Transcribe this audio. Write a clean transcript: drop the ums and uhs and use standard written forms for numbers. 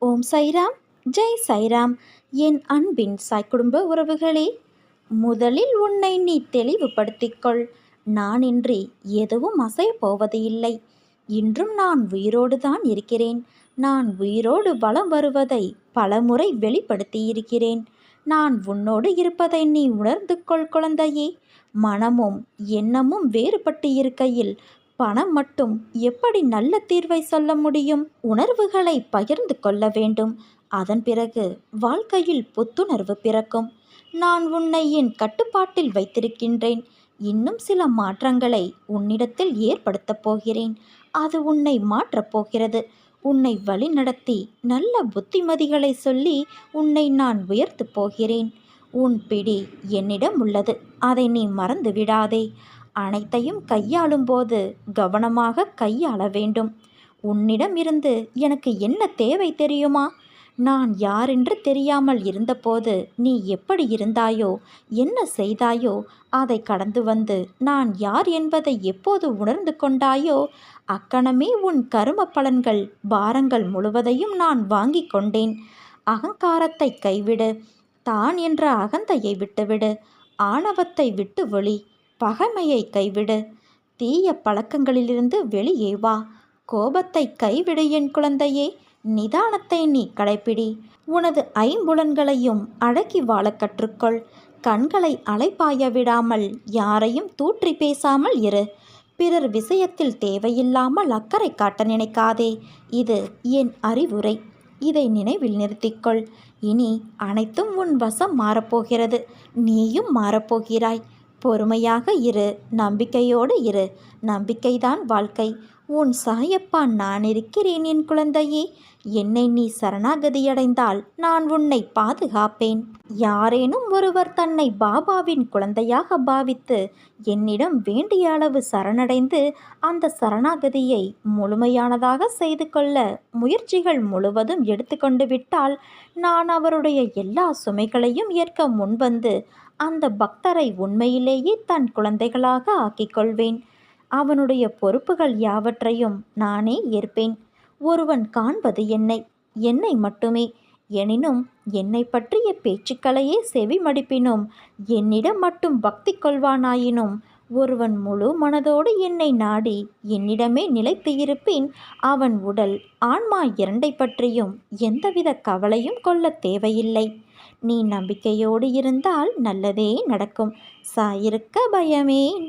ஓம் சைராம், ஜெய் சைராம். என் அன்பின் சாய் குடும்ப உறவுகளே, முதலில் உன்னை நீ தெளிவுபடுத்திக்கொள். நான் இன்றி எதுவும் அசையப் போவது இல்லை. இன்றும் நான் உயிரோடு தான் இருக்கிறேன். நான் உயிரோடு வலம் வருவதை பலமுறை வெளிப்படுத்தியிருக்கிறேன். நான் உன்னோடு இருப்பதை நீ உணர்ந்து கொள் குழந்தையே. மனமும் எண்ணமும் வேறுபட்டு இருக்கையில் பணம் மட்டும் எப்படி நல்ல தீர்வை சொல்ல முடியும்? உணர்வுகளை பகிர்ந்து கொள்ள வேண்டும். அதன் பிறகு வாழ்க்கையில் புத்துணர்வு பிறக்கும். நான் உன்னை என் கட்டுப்பாட்டில் வைத்திருக்கின்றேன். இன்னும் சில மாற்றங்களை உன்னிடத்தில் ஏற்படுத்தப் போகிறேன். அது உன்னை மாற்றப் போகிறது. உன்னை வழிநடத்தி நல்ல புத்திமதிகளை சொல்லி உன்னை நான் உயர்த்தப் போகிறேன். உன் பிடி என்னிடம் உள்ளது, அதை நீ மறந்து விடாதே. அனைத்தையும் கையாளும் போது கவனமாக கையாள வேண்டும். உன்னிடம் இருந்து எனக்கு என்ன தேவை தெரியுமா? நான் யாரென்று தெரியாமல் இருந்தபோது நீ எப்படி இருந்தாயோ, என்ன செய்தாயோ, அதை கடந்து வந்து நான் யார் என்பதை எப்போது உணர்ந்து கொண்டாயோ, அக்கணமே உன் கரும பலன்கள் பாரங்கள் முழுவதையும் நான் வாங்கி கொண்டேன். அகங்காரத்தை கைவிடு. தான் என்ற அகந்தையை விட்டுவிடு. ஆணவத்தை விட்டு ஒளி. பகைமையை கைவிடு. தீய பழக்கங்களிலிருந்து வெளியே வா. கோபத்தை கைவிடு என் குழந்தையே. நிதானத்தை நீ கடைப்பிடி. உனது ஐம்புலன்களையும் அடக்கி வாழ கற்றுக்கொள். கண்களை அலைப்பாய விடாமல் யாரையும் தூற்றி பேசாமல் இரு. பிறர் விஷயத்தில் தேவையில்லாமல் அக்கறை காட்ட நினைக்காதே. இது என் அறிவுரை. இதை நினைவில் நிறுத்திக்கொள். இனி அனைத்தும் உன் வசம் மாறப்போகிறது. நீயும் மாறப்போகிறாய். பொறுமையாக இரு. நம்பிக்கையோடு இரு. நம்பிக்கைதான் வாழ்க்கை. உன் சாயப்பா நான் இருக்கிறேன் என் குழந்தையே. என்னை நீ சரணாகதியடைந்தால் நான் உன்னை பாதுகாப்பேன். யாரேனும் ஒருவர் தன்னை பாபாவின் குழந்தையாக பாவித்து என்னிடம் வேண்டிய அளவு சரணடைந்து அந்த சரணாகதியை முழுமையானதாக செய்து கொள்ள முயற்சிகள் முழுவதும் எடுத்துக்கொண்டு விட்டால் நான் அவருடைய எல்லா சுமைகளையும் ஏற்க முன்வந்து அந்த பக்தரை உண்மையிலேயே தன் குழந்தைகளாக ஆக்கிக்கொள்வேன். அவனுடைய பொறுப்புகள் யாவற்றையும் நானே ஏற்பேன். ஒருவன் காண்பது என்னை, என்னை மட்டுமே. எனினும் என்னை பற்றிய பேச்சுக்களையே செவிமடிப்பினும் என்னிடம் மட்டும் பக்தி கொள்வானாயினும் ஒருவன் முழு மனதோடு என்னை நாடி என்னிடமே நிலைத்து இருப்பின் அவன் உடல் ஆன்மா இரண்டை பற்றியும் எந்தவித கவலையும் கொள்ள தேவையில்லை. நீ நம்பிக்கையோடு இருந்தால் நல்லதே நடக்கும். சாயிருக்க பயமேன்.